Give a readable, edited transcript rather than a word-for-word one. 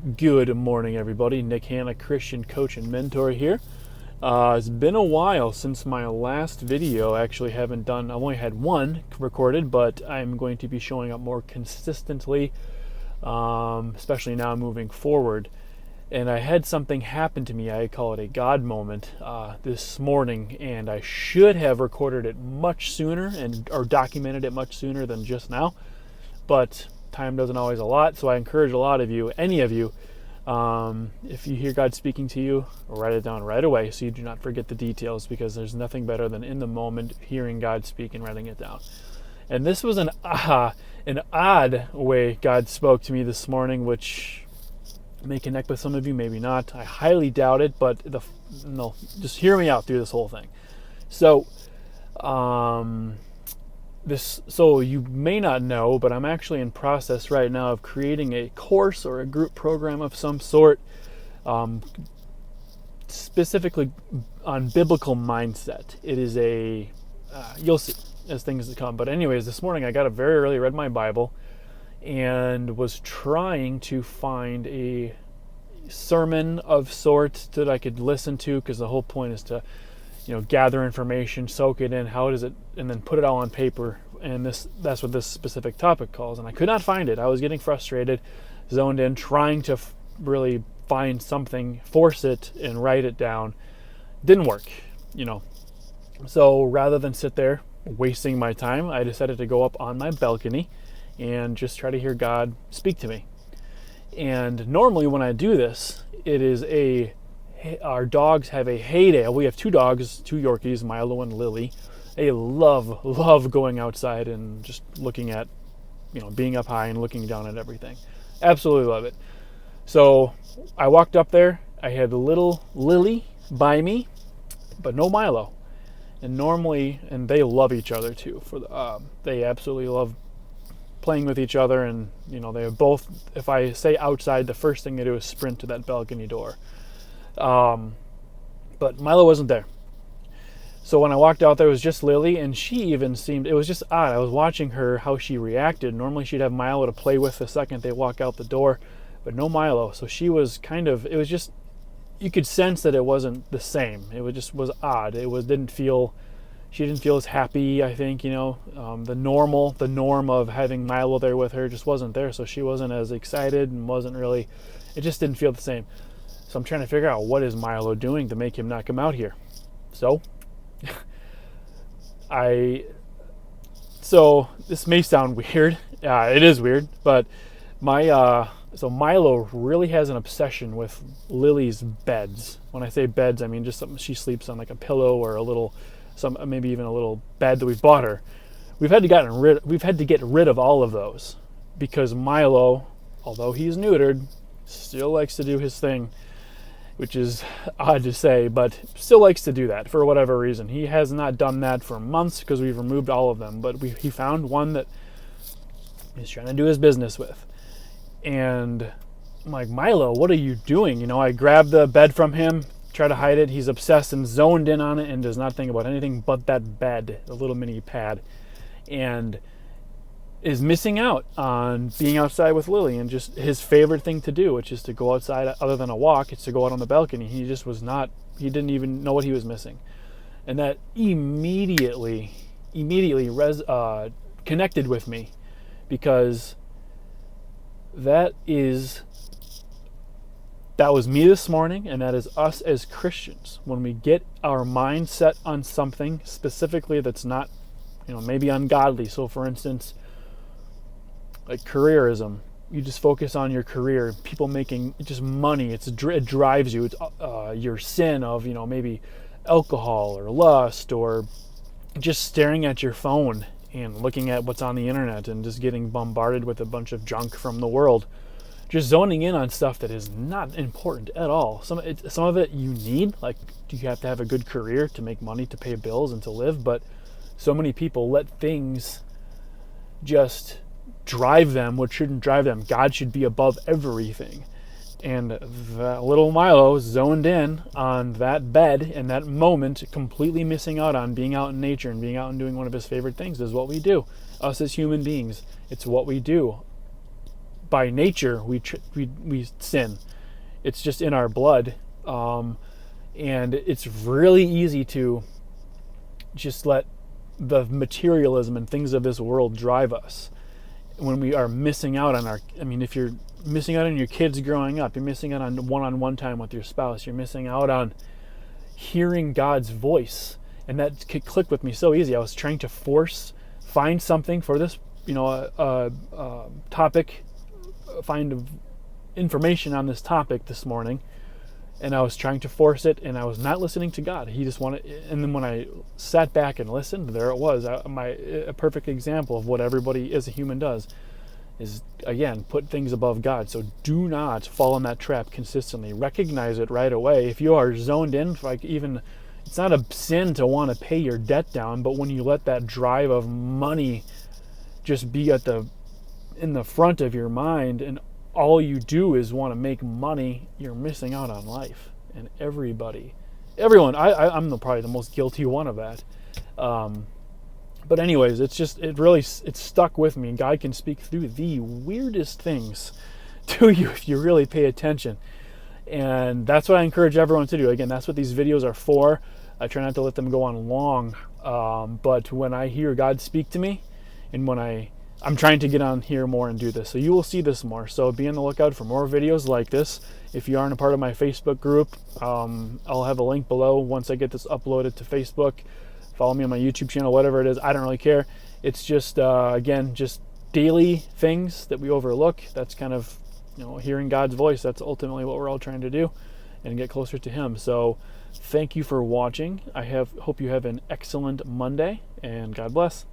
Good morning, everybody. Nick Hanna, Christian coach and mentor here. It's been a while since my last video. Actually, I've only had one recorded, but I'm going to be showing up more consistently, especially now moving forward. And I had something happen to me. I call it a God moment this morning, and I should have recorded it much sooner or documented it much sooner than just now. But time doesn't always allot, so I encourage a lot of you, any of you, if you hear God speaking to you, write it down right away so you do not forget the details, because there's nothing better than in the moment hearing God speak and writing it down. And this was an odd way God spoke to me this morning, which may connect with some of you, maybe not. I highly doubt it, but just hear me out through this whole thing. So, so you may not know, but I'm actually in process right now of creating a course or a group program of some sort, specifically on biblical mindset. It is you'll see as things come. But anyways, this morning I got up very early, read my Bible, and was trying to find a sermon of sorts that I could listen to, because the whole point is to gather information, soak it in, how is it, and then put it all on paper. And that's what this specific topic calls. And I could not find it. I was getting frustrated, zoned in, trying to really find something, force it, and write it down. Didn't work, So rather than sit there wasting my time, I decided to go up on my balcony and just try to hear God speak to me. And normally when I do this, it is our dogs have a heyday. We have two dogs, two Yorkies, Milo and Lily. They love going outside and just looking at, being up high and looking down at everything. Absolutely love it. So I walked up there. I had the little Lily by me, but no Milo. And they love each other too. They absolutely love playing with each other. And, they both, if I say outside, the first thing they do is sprint to that balcony door. But Milo wasn't there. So when I walked out, there was just Lily, and it was just odd. I was watching her, how she reacted. Normally she'd have Milo to play with the second they walk out the door, but no Milo. So she was you could sense that it wasn't the same. It was odd. She didn't feel as happy, I think, the norm of having Milo there with her just wasn't there. So she wasn't as excited and it just didn't feel the same. So I'm trying to figure out, what is Milo doing to make him not come out here? So this may sound weird. It is weird, but so Milo really has an obsession with Lily's beds. When I say beds, I mean just something she sleeps on, like a pillow or maybe even a little bed that we bought her. We've had to get rid of all of those, because Milo, although he's neutered, still likes to do his thing, which is odd to say, but still likes to do that for whatever reason. He has not done that for months because we've removed all of them, but he found one that he's trying to do his business with. And I'm like, Milo, what are you doing? I grab the bed from him, try to hide it. He's obsessed and zoned in on it and does not think about anything but that bed, the little mini pad, and is missing out on being outside with Lily and just his favorite thing to do, which is to go outside. Other than a walk, it's to go out on the balcony. He didn't even know what he was missing. And that immediately connected with me, because that was me this morning, and that is us as Christians. When we get our mind set on something specifically that's not, maybe ungodly. So for instance, like careerism, you just focus on your career, people making just money. It drives you. It's your sin of maybe alcohol or lust, or just staring at your phone and looking at what's on the internet and just getting bombarded with a bunch of junk from the world. Just zoning in on stuff that is not important at all. Some of it you need, like, do you have to have a good career to make money, to pay bills and to live? But so many people let things just drive them what shouldn't drive them. God should be above everything. And that little Milo zoned in on that bed in that moment, completely missing out on being out in nature and being out and doing one of his favorite things. Is what we do. Us as human beings, it's what we do. by nature we sin. It's just in our blood, and it's really easy to just let the materialism and things of this world drive us when we are missing out on if you're missing out on your kids growing up, you're missing out on one-on-one time with your spouse, you're missing out on hearing God's voice. And that clicked with me so easy. I was trying to find something for this, topic, find information on this topic this morning, and I was trying to force it, and I was not listening to God. He just wanted, and then when I sat back and listened, there it was, a perfect example of what everybody as a human does, is, again, put things above God. So do not fall in that trap consistently. Recognize it right away. If you are zoned in, it's not a sin to want to pay your debt down, but when you let that drive of money just be in the front of your mind, and all you do is want to make money, you're missing out on life. And everyone, I'm probably the most guilty one of that. But anyways, it's stuck with me. God can speak through the weirdest things to you if you really pay attention. And that's what I encourage everyone to do. Again, that's what these videos are for. I try not to let them go on long. But when I hear God speak to me, and when I'm trying to get on here more and do this. So you will see this more. So be on the lookout for more videos like this. If you aren't a part of my Facebook group, I'll have a link below once I get this uploaded to Facebook. Follow me on my YouTube channel, whatever it is. I don't really care. It's just, again, just daily things that we overlook. That's kind of, hearing God's voice. That's ultimately what we're all trying to do, and get closer to Him. So thank you for watching. Hope you have an excellent Monday, and God bless.